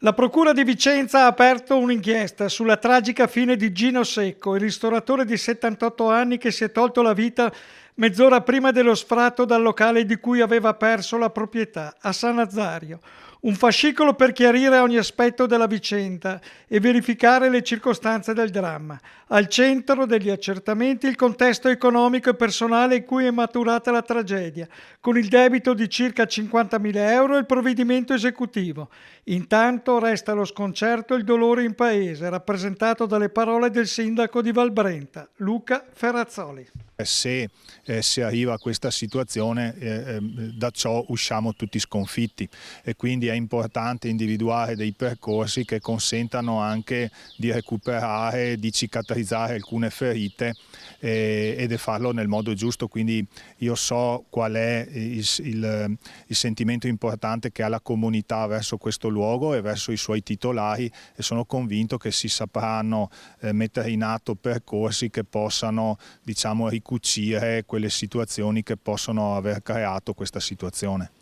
La Procura di Vicenza ha aperto un'inchiesta sulla tragica fine di Gino Secco, il ristoratore di 78 anni che si è tolto la vita mezz'ora prima dello sfratto dal locale di cui aveva perso la proprietà, a San Nazario. Un fascicolo per chiarire ogni aspetto della vicenda e verificare le circostanze del dramma. Al centro degli accertamenti il contesto economico e personale in cui è maturata la tragedia, con il debito di circa 50.000 euro e il provvedimento esecutivo. Intanto resta lo sconcerto e il dolore in paese, rappresentato dalle parole del sindaco di Valbrenta, Luca Ferrazzoli. Se si arriva a questa situazione, da ciò usciamo tutti sconfitti e quindi è importante individuare dei percorsi che consentano anche di recuperare, di cicatrizzare alcune ferite ed farlo nel modo giusto. Quindi io so qual è il sentimento importante che ha la comunità verso questo luogo e verso i suoi titolari, e sono convinto che si sapranno mettere in atto percorsi che possano, diciamo, ricucire quelle situazioni che possono aver creato questa situazione.